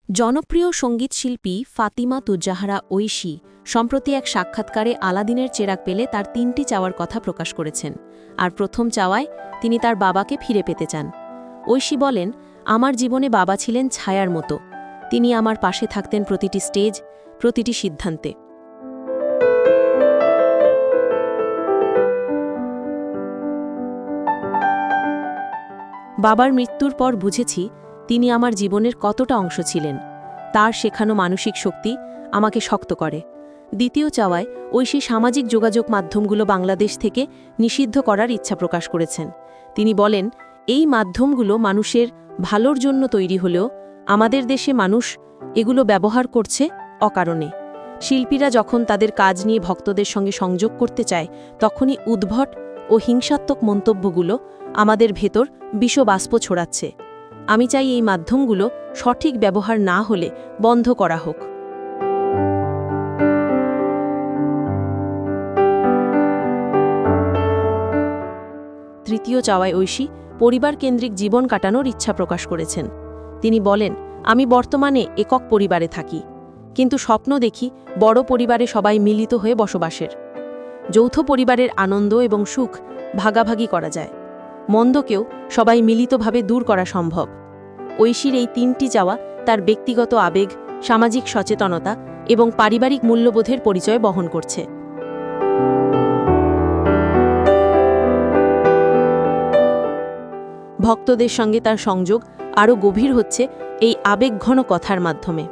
জনপ্রিয় সঙ্গীতশিল্পী ফাতিমা তুজাহারা ঐশী সম্প্রতি এক সাক্ষাৎকারে আলাদিনের চেরাগ পেলে তার ৩টি চাওয়ার কথা প্রকাশ করেছেন। আর প্রথম চাওয়ায় তিনি তার বাবাকে ফিরে পেতে চান। ঐশী বলেন, আমার জীবনে বাবা ছিলেন ছায়ার মতো। তিনি আমার পাশে থাকতেন প্রতিটি স্টেজ, প্রতিটি সিদ্ধান্তে। বাবার মৃত্যুর পর বুঝেছি তিনি আমার জীবনের কতটা অংশ ছিলেন। তার শেখানো মানসিক শক্তি আমাকে শক্ত করে। দ্বিতীয় চাওয়ায় ঐশী সামাজিক যোগাযোগ মাধ্যমগুলো বাংলাদেশ থেকে নিষিদ্ধ করার ইচ্ছা প্রকাশ করেছেন। তিনি বলেন, এই মাধ্যমগুলো মানুষের ভালোর জন্য তৈরি হলেও আমাদের দেশে মানুষ এগুলো ব্যবহার করছে অকারণে। শিল্পীরা যখন তাদের কাজ নিয়ে ভক্তদের সঙ্গে সংযোগ করতে চায়, তখনই উদ্ভট ও হিংসাত্মক মন্তব্যগুলো আমাদের ভেতর বিষবাষ্প ছড়াচ্ছে। আমি চাই এই মাধ্যমগুলো সঠিক ব্যবহার না হলে বন্ধ করা হোক। তৃতীয় চাওয়ায় ঐশী পরিবার কেন্দ্রিক জীবন কাটানোর ইচ্ছা প্রকাশ করেছেন। তিনি বলেন, আমি বর্তমানে একক পরিবারে থাকি, কিন্তু স্বপ্ন দেখি বড় পরিবারে সবাই মিলিত হয়ে বসবাসের। যৌথ পরিবারের আনন্দ এবং সুখ ভাগাভাগি করা যায়, মন্দকেও সবাই মিলিতভাবে দূর করা সম্ভব। ঐশীর এই ৩টি চাওয়া তার ব্যক্তিগত আবেগ, সামাজিক সচেতনতা এবং পারিবারিক মূল্যবোধের পরিচয় বহন করছে। ভক্তদের সঙ্গে তার সংযোগ আরও গভীর হচ্ছে এই আবেগঘন কথার মাধ্যমে।